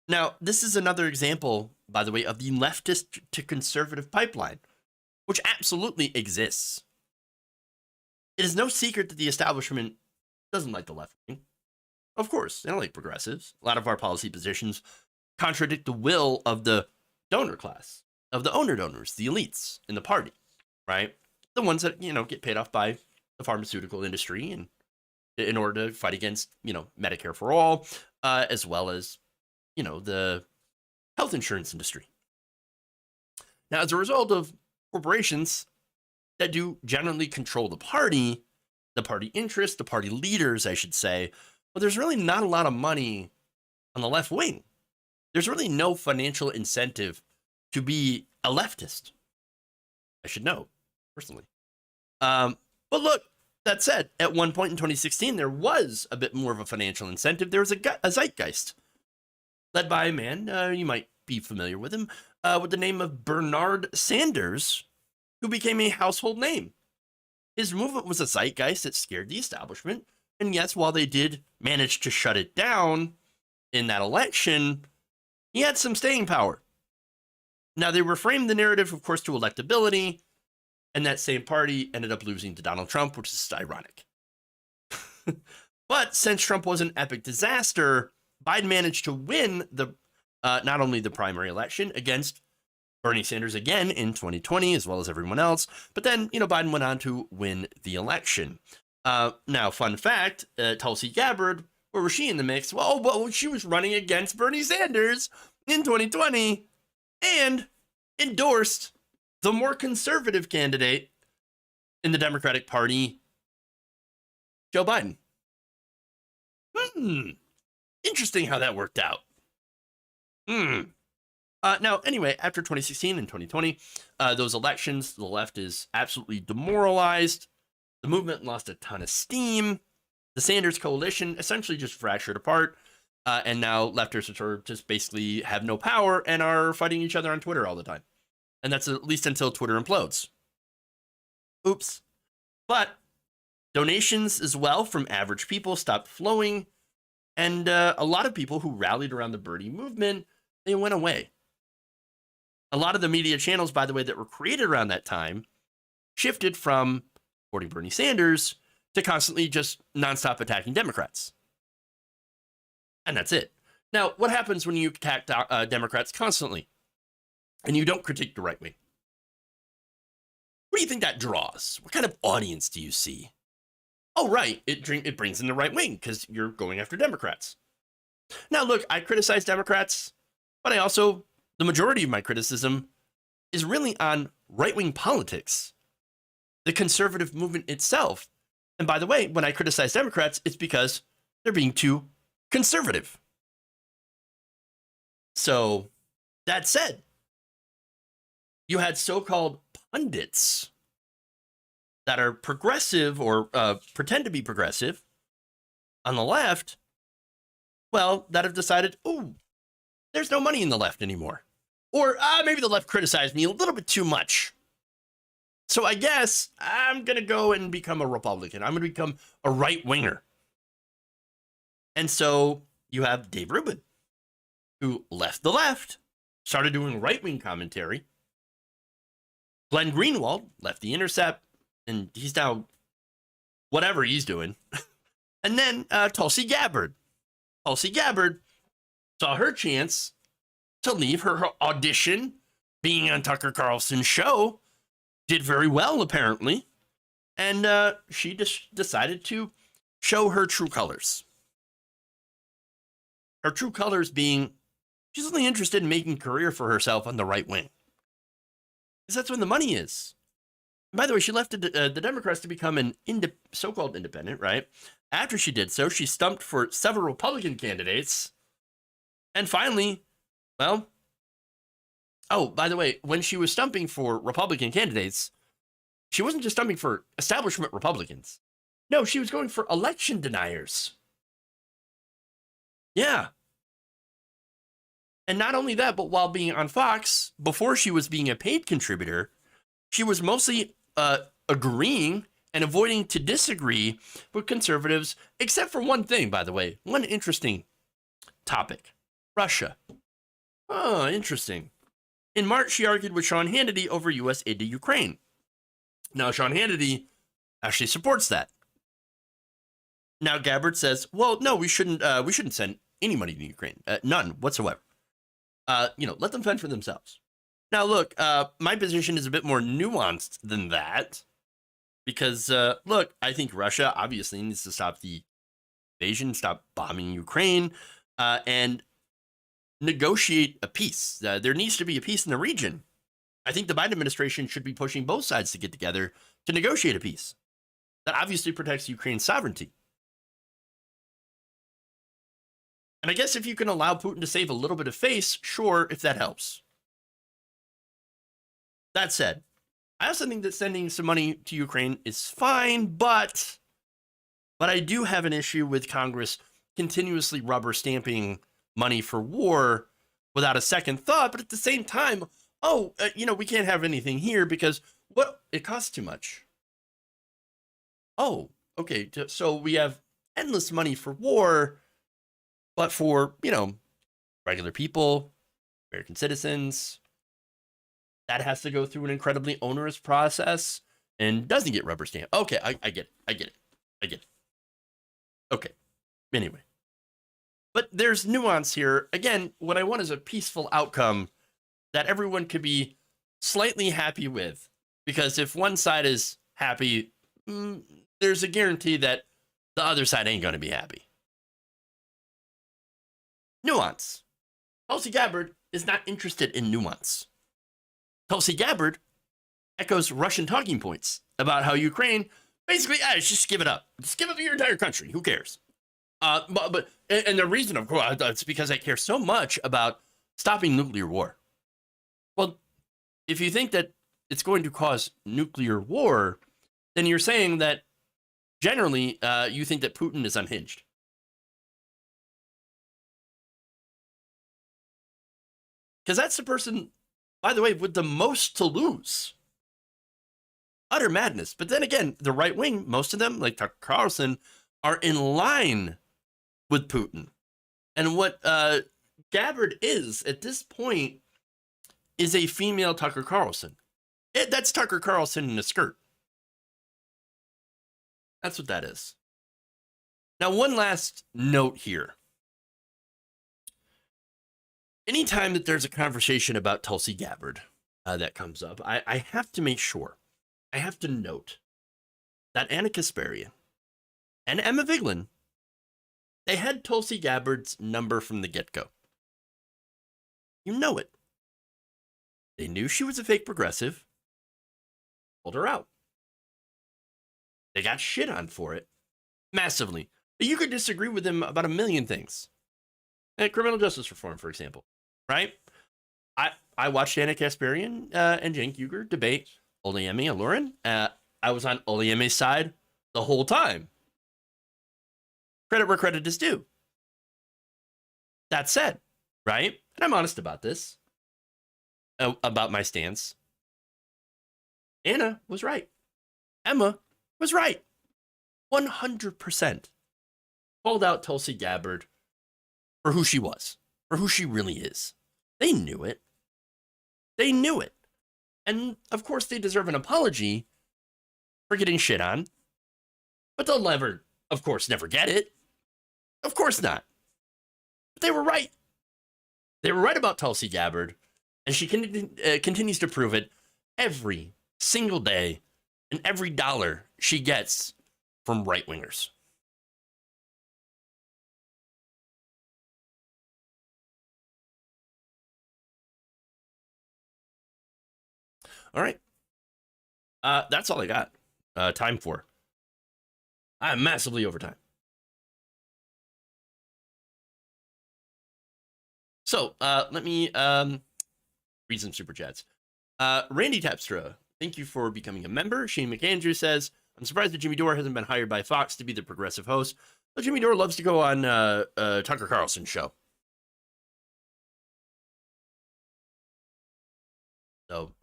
now, this is another example, by the way, of the leftist to conservative pipeline, which absolutely exists. It is no secret that the establishment doesn't like the left wing. Of course, they don't like progressives. A lot of our policy positions contradict the will of the donor class, of the donors, the elites in the party, right? The ones that, get paid off by the pharmaceutical industry and in order to fight against, Medicare for all, as well as, the health insurance industry. Now, as a result of corporations that do generally control the party interests, the party leaders, I should say, well, there's really not a lot of money on the left wing. There's really no financial incentive to be a leftist. I should know, personally. But look, that said, at one point in 2016, there was a bit more of a financial incentive. There was a zeitgeist led by a man, you might be familiar with him, with the name of Bernard Sanders, who became a household name. His movement was a zeitgeist that scared the establishment. And yes, while they did manage to shut it down in that election, He had some staying power. Now, they reframed the narrative, of course, to electability, and that same party ended up losing to Donald Trump, which is ironic. But since Trump was an epic disaster, Biden managed to win the not only the primary election against Bernie Sanders again in 2020, as well as everyone else, but then, Biden went on to win the election. Now, fun fact, Tulsi Gabbard, where was she in the mix? Well, she was running against Bernie Sanders in 2020 and endorsed the more conservative candidate in the Democratic Party, Joe Biden. Interesting how that worked out. Now, anyway, after 2016 and 2020, those elections, the left is absolutely demoralized. The movement lost a ton of steam. The Sanders coalition essentially just fractured apart. And now lefters are just basically have no power and are fighting each other on Twitter all the time. And that's at least until Twitter implodes. Oops. But donations as well from average people stopped flowing. And a lot of people who rallied around the Bernie movement, they went away. A lot of the media channels, by the way, that were created around that time shifted from supporting Bernie Sanders to constantly just nonstop attacking Democrats. And that's it. Now, what happens when you attack Democrats constantly and you don't critique the right wing? What do you think that draws? What kind of audience do you see? Oh, right. It brings in the right wing because you're going after Democrats. Now, look, I criticize Democrats, but the majority of my criticism is really on right-wing politics, the conservative movement itself. And by the way, when I criticize Democrats, it's because they're being too conservative. So, that said, you had so-called pundits that are progressive or pretend to be progressive on the left, well, that have decided, there's no money in the left anymore. Or maybe the left criticized me a little bit too much. So I guess I'm going to go and become a Republican. I'm going to become a right-winger. And so you have Dave Rubin, who left the left, started doing right-wing commentary. Glenn Greenwald left The Intercept, and he's now whatever he's doing. And then Tulsi Gabbard. Tulsi Gabbard saw her chance to leave her audition being on Tucker Carlson's show. Did very well, apparently. And she just decided to show her true colors. Her true colors being she's only interested in making a career for herself on the right wing. Because that's when the money is. And by the way, she left the Democrats to become an so-called independent, right? After she did so, she stumped for several Republican candidates. And finally, well, by the way, when she was stumping for Republican candidates, she wasn't just stumping for establishment Republicans. No, she was going for election deniers. Yeah. And not only that, but while being on Fox, before she was being a paid contributor, she was mostly agreeing and avoiding to disagree with conservatives, except for one thing, by the way, one interesting topic, Russia. Oh, interesting. In March, she argued with Sean Hannity over U.S. aid to Ukraine. Now, Sean Hannity actually supports that. Now, Gabbard says, well, no, we shouldn't send any money to Ukraine. None whatsoever. Let them fend for themselves. Now, look, my position is a bit more nuanced than that. Because, look, I think Russia obviously needs to stop the invasion, stop bombing Ukraine, and negotiate a peace. There needs to be a peace in the region. I think the Biden administration should be pushing both sides to get together to negotiate a peace that obviously protects Ukraine's sovereignty. And I guess if you can allow Putin to save a little bit of face, sure, if that helps. That said, I also think that sending some money to Ukraine is fine, but I do have an issue with Congress continuously rubber stamping money for war without a second thought. But at the same time, we can't have anything here because it costs too much. Oh, okay. So we have endless money for war, but for, regular people, American citizens. That has to go through an incredibly onerous process and doesn't get rubber stamped. Okay, I get it. Okay, anyway. But there's nuance here. Again, what I want is a peaceful outcome that everyone could be slightly happy with. Because if one side is happy, there's a guarantee that the other side ain't going to be happy. Nuance. Tulsi Gabbard is not interested in nuance. Tulsi Gabbard echoes Russian talking points about how Ukraine basically, just give it up. Just give up your entire country. Who cares? But the reason, of course, it's because I care so much about stopping nuclear war. Well, if you think that it's going to cause nuclear war, then you're saying that generally you think that Putin is unhinged. Because that's the person, by the way, with the most to lose. Utter madness. But then again, the right wing, most of them, like Tucker Carlson, are in line with Putin. And what Gabbard is at this point is a female Tucker Carlson. That's Tucker Carlson in a skirt. That's what that is. Now, one last note here. Anytime that there's a conversation about Tulsi Gabbard that comes up, I have to make sure, I have to note that Anna Kasparian and Emma Vigeland, they had Tulsi Gabbard's number from the get-go. You know it. They knew she was a fake progressive, pulled her out. They got shit on for it, massively. But you could disagree with them about a million things. Criminal justice reform, for example, right? I watched Anna Kasparian and Cenk Uygur debate Olayemi Olurin. I was on Olayemi's side the whole time. Credit where credit is due. That said, right? And I'm honest about this, about my stance. Anna was right. Emma was right. 100%. Called out Tulsi Gabbard for who she was, for who she really is. They knew it. They knew it. And of course, they deserve an apology for getting shit on. But they'll never, of course, never get it. Of course not. But they were right. They were right about Tulsi Gabbard. And she continues to prove it every single day and every dollar she gets from right-wingers. All right. That's all I got time for. I'm massively over time. So let me read some super chats. Randy Tapstra, thank you for becoming a member. Shane McAndrew says, I'm surprised that Jimmy Dore hasn't been hired by Fox to be the progressive host. But Jimmy Dore loves to go on Tucker Carlson's show. So,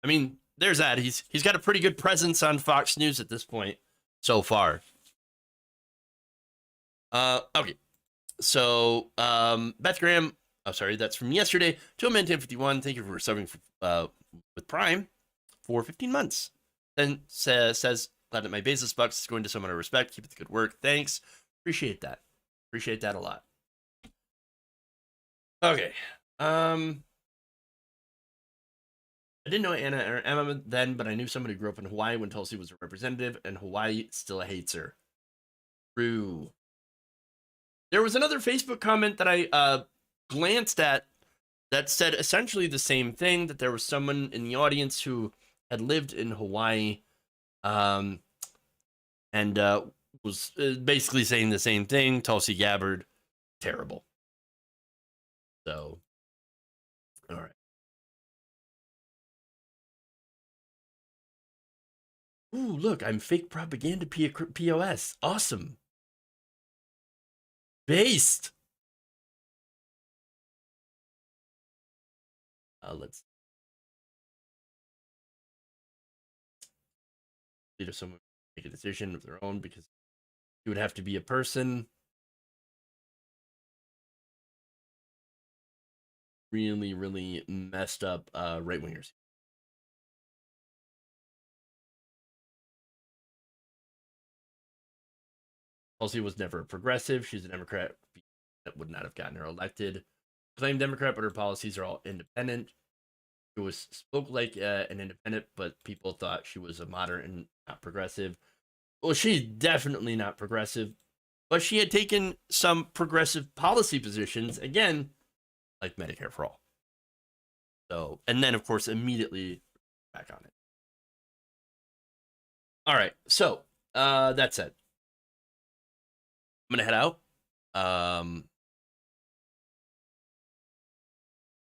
I mean, there's that. He's got a pretty good presence on Fox News at this point so far. Okay. So, Beth Graham, oh, sorry, that's from yesterday. Tillman 1051, thank you for subbing with Prime for 15 months. Then says, glad that my basis bucks is going to someone I respect. Keep up the good work. Thanks. Appreciate that. Appreciate that a lot. Okay. I didn't know Anna or Emma then, but I knew somebody who grew up in Hawaii when Tulsi was a representative, and Hawaii still hates her. True. There was another Facebook comment that I glanced at that said essentially the same thing, that there was someone in the audience who had lived in Hawaii and was basically saying the same thing. Tulsi Gabbard, terrible. So, all right. Ooh, look, I'm fake propaganda POS. Awesome. Based. Let's see if someone make a decision of their own, because it would have to be a person. really, really messed up right-wingers. Tulsi was never a progressive. She's a Democrat that would not have gotten her elected. Claimed Democrat, but her policies are all independent. She spoke like an independent, but people thought she was a moderate and not progressive. Well, she's definitely not progressive, but she had taken some progressive policy positions, again, like Medicare for all. So, and then, of course, immediately back on it. All right, so that said, I'm going to head out.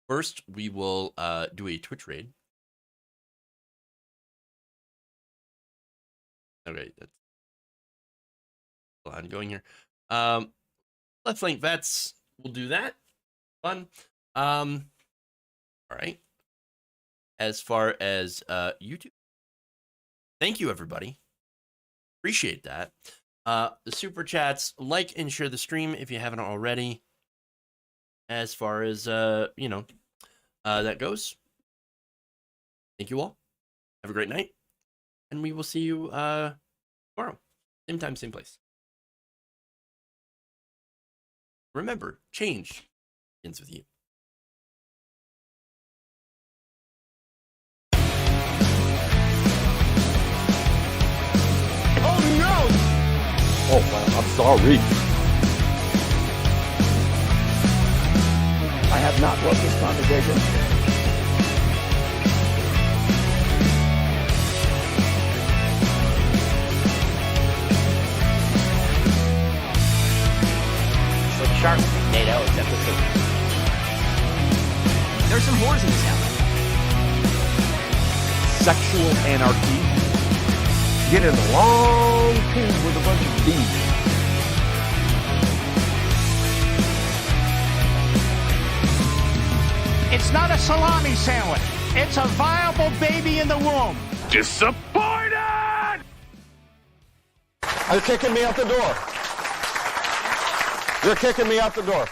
First, we will do a Twitch raid. Okay, that's ongoing here. Let's link vets. We'll do that. Fun. All right. As far as YouTube, thank you, everybody. Appreciate that. The super chats, like and share the stream if you haven't already. As far as that goes, thank you all. Have a great night, and we will see you tomorrow, same time, same place. Remember, change begins with you. Oh no! Oh, wow, I'm sorry. I have not brought this conversation. It's like shark NATO except for food. There's some whores in this house. Sexual anarchy. Get in a long tube with a bunch of bees. It's not a salami sandwich. It's a viable baby in the womb. Disappointed! You're kicking me out the door. You're kicking me out the door.